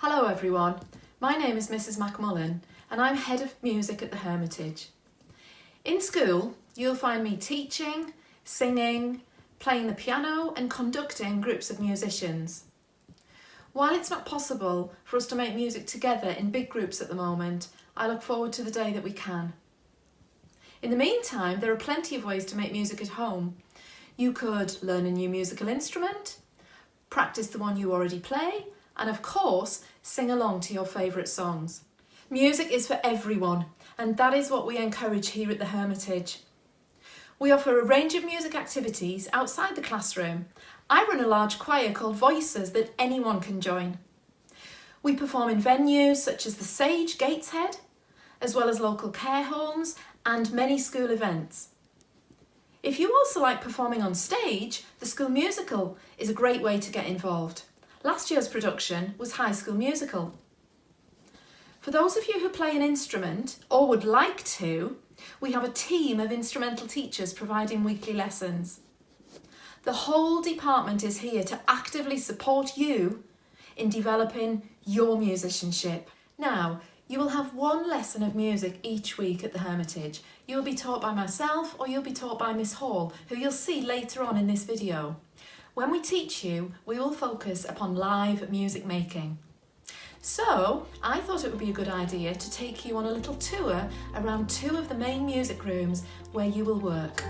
Hello everyone, my name is Mrs McMullen and I'm Head of Music at the Hermitage. In school you'll find me teaching, singing, playing the piano and conducting groups of musicians. While it's not possible for us to make music together in big groups at the moment, I look forward to the day that we can. In the meantime, there are plenty of ways to make music at home. You could learn a new musical instrument, practice the one you already play, and of course, sing along to your favourite songs. Music is for everyone, and that is what we encourage here at the Hermitage. We offer a range of music activities outside the classroom. I run a large choir called Voices that anyone can join. We perform in venues such as the Sage, Gateshead, as well as local care homes and many school events. If you also like performing on stage, the school musical is a great way to get involved. Last year's production was High School Musical. For those of you who play an instrument or would like to, we have a team of instrumental teachers providing weekly lessons. The whole department is here to actively support you in developing your musicianship. Now, you will have one lesson of music each week at the Hermitage. You'll be taught by myself or you'll be taught by Miss Hall, who you'll see later on in this video. When we teach you, we will focus upon live music making. So, I thought it would be a good idea to take you on a little tour around two of the main music rooms where you will work.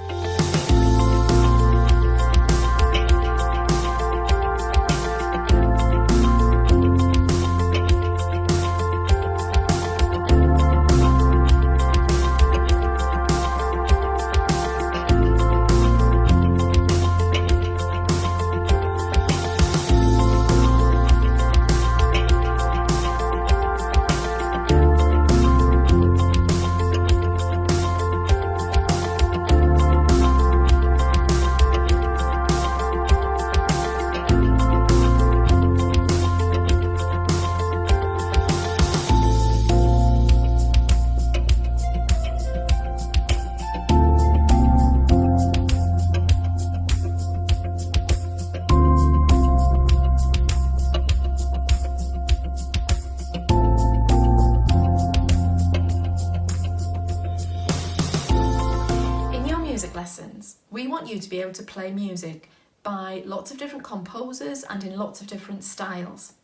Lessons. We want you to be able to play music by lots of different composers and in lots of different styles.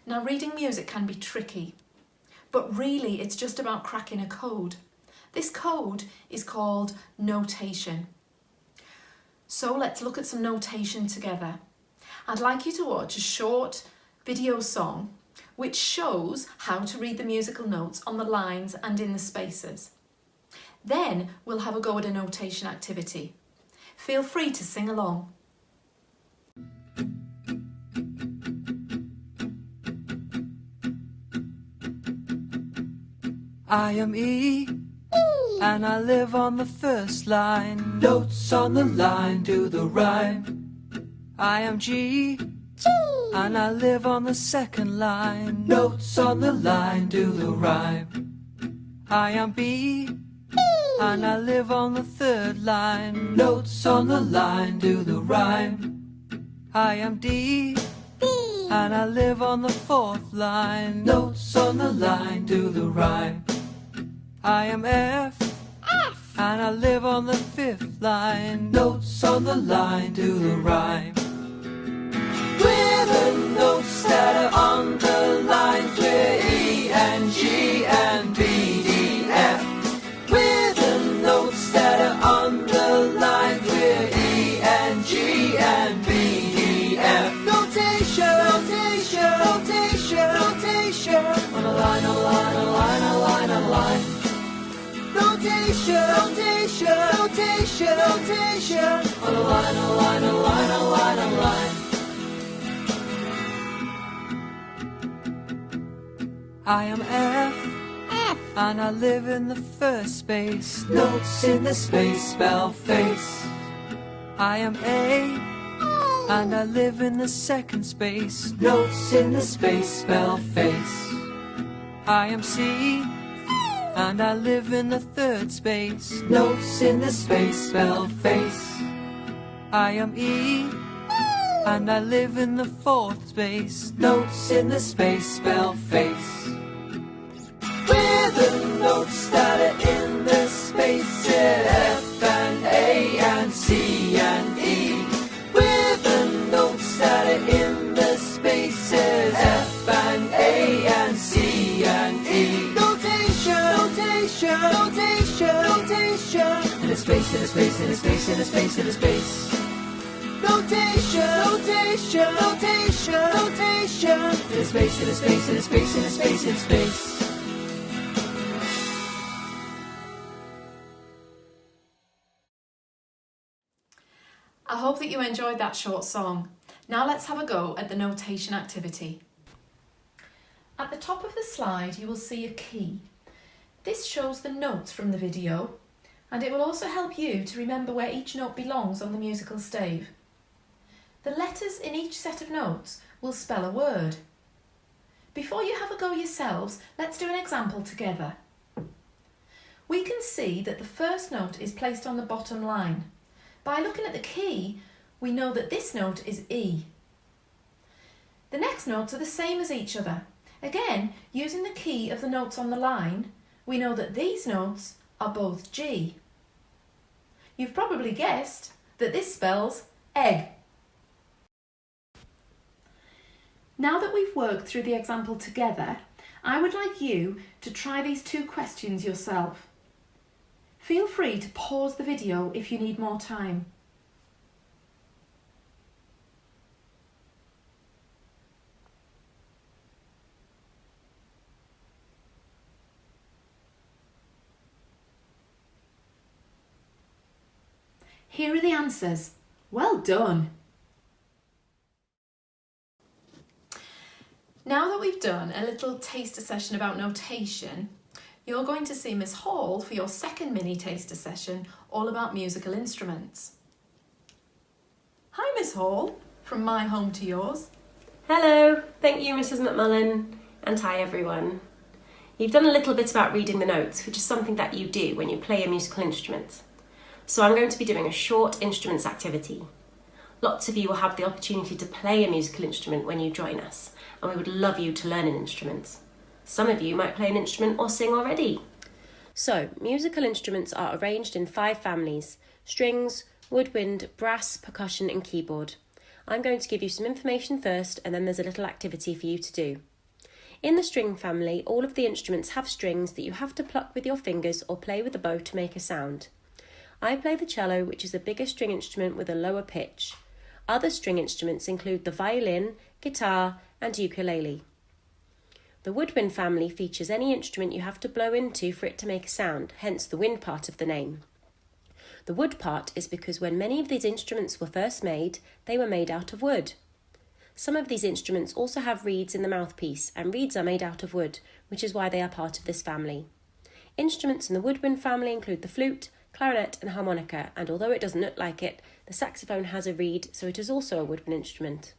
Now, reading music can be tricky, but really it's just about cracking a code. This code is called notation. So let's look at some notation together. I'd like you to watch a short video song which shows how to read the musical notes on the lines and in the spaces. Then we'll have a go at a notation activity. Feel free to sing along. I am E, and I live on the first line. Notes on the line do the rhyme. I am G, and I live on the second line. Notes on the line do the rhyme. I am B, and I live on the third line. Notes on the line do the rhyme. I am D, and I live on the fourth line. Notes on the line do the rhyme. I am F, and I live on the fifth line. Notes on the line do the rhyme. We're the notes that are on the lines. We're E and G and B, D, F. We're the notes that are on the line. We're E and G and B, D, F. Notation, notation, notation, notation. On a line, a line, a line, a line, a line. Notation, notation, notation, notation. On a line, a line, a line, a line, a line. I am F, and I live in the first space. Notes in the space spell face. I am A, and I live in the second space. Notes in the space spell face. I am C, and I live in the third space. Notes in the space spell face. I am E, and I live in the fourth space. Notes in the space spell face. We're the notes that are in the spaces, F and A and C and E. We're the notes that are in the spaces, F and A and C and E. Notation, notation, notation, notation. In a space, in a space, in a space, in a space, in a space. Notation, notation, notation, notation. In a space, in a space, in a space, in a space, in space. I hope that you enjoyed that short song. Now let's have a go at the notation activity. At the top of the slide you will see a key. This shows the notes from the video, and it will also help you to remember where each note belongs on the musical stave. The letters in each set of notes will spell a word. Before you have a go yourselves, let's do an example together. We can see that the first note is placed on the bottom line. By looking at the key, we know that this note is E. The next notes are the same as each other. Again, using the key of the notes on the line, we know that these notes are both G. You've probably guessed that this spells egg. Now that we've worked through the example together, I would like you to try these two questions yourself. Feel free to pause the video if you need more time. Here are the answers. Well done! Now that we've done a little taster session about notation, you're going to see Miss Hall for your second mini taster session all about musical instruments. Hi Miss Hall, from my home to yours. Hello, thank you Mrs McMullen, and hi everyone. You've done a little bit about reading the notes, which is something that you do when you play a musical instrument. So I'm going to be doing a short instruments activity. Lots of you will have the opportunity to play a musical instrument when you join us, and we would love you to learn an instrument. Some of you might play an instrument or sing already. So, musical instruments are arranged in 5 families: strings, woodwind, brass, percussion and keyboard. I'm going to give you some information first, and then there's a little activity for you to do. In the string family, all of the instruments have strings that you have to pluck with your fingers or play with a bow to make a sound. I play the cello, which is a bigger string instrument with a lower pitch. Other string instruments include the violin, guitar and ukulele. The woodwind family features any instrument you have to blow into for it to make a sound, hence the wind part of the name. The wood part is because when many of these instruments were first made, they were made out of wood. Some of these instruments also have reeds in the mouthpiece, and reeds are made out of wood, which is why they are part of this family. Instruments in the woodwind family include the flute, clarinet and harmonica, and although it doesn't look like it, the saxophone has a reed, so it is also a woodwind instrument.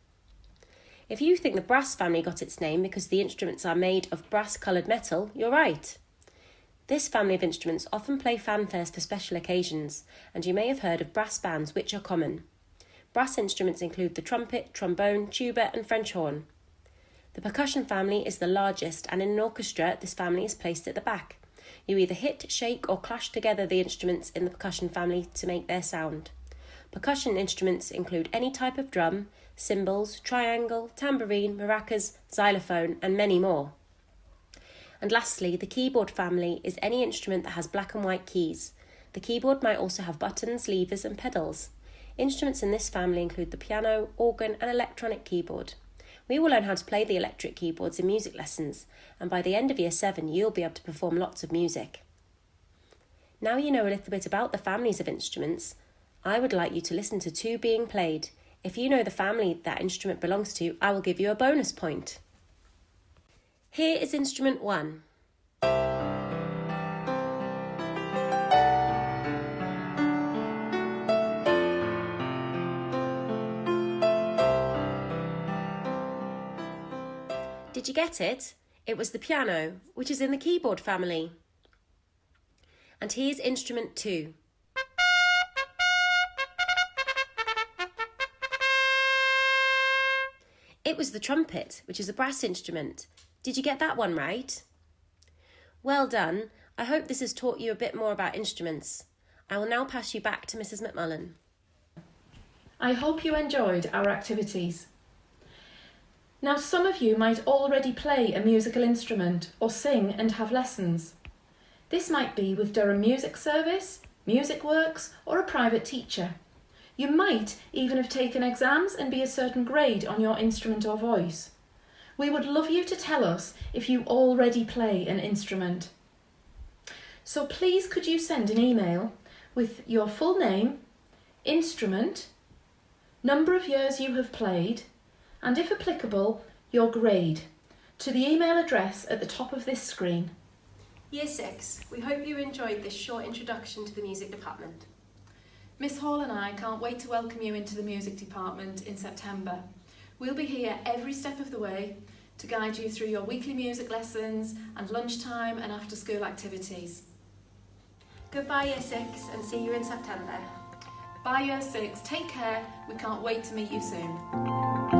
If you think the brass family got its name because the instruments are made of brass-coloured metal, you're right. This family of instruments often play fanfares for special occasions, and you may have heard of brass bands, which are common. Brass instruments include the trumpet, trombone, tuba and French horn. The percussion family is the largest, and in an orchestra this family is placed at the back. You either hit, shake or clash together the instruments in the percussion family to make their sound. Percussion instruments include any type of drum, cymbals, triangle, tambourine, maracas, xylophone and many more. And lastly, the keyboard family is any instrument that has black and white keys. The keyboard might also have buttons, levers and pedals. Instruments in this family include the piano, organ and electronic keyboard. We will learn how to play the electric keyboards in music lessons, and by the end of Year 7 you'll be able to perform lots of music. Now you know a little bit about the families of instruments, I would like you to listen to 2 being played. If you know the family that instrument belongs to, I will give you a bonus point. Here is instrument 1. Did you get it? It was the piano, which is in the keyboard family. And here's instrument 2. It was the trumpet, which is a brass instrument. Did you get that one right? Well done. I hope this has taught you a bit more about instruments. I will now pass you back to Mrs. McMullen. I hope you enjoyed our activities. Now, some of you might already play a musical instrument or sing and have lessons. This might be with Durham Music Service, Music Works, or a private teacher. You might even have taken exams and be a certain grade on your instrument or voice. We would love you to tell us if you already play an instrument. So please could you send an email with your full name, instrument, number of years you have played, and if applicable, your grade, to the email address at the top of this screen. Year 6, we hope you enjoyed this short introduction to the music department. Miss Hall and I can't wait to welcome you into the music department in September. We'll be here every step of the way to guide you through your weekly music lessons and lunchtime and after school activities. Goodbye Year 6 and see you in September. Bye Year 6, take care, we can't wait to meet you soon.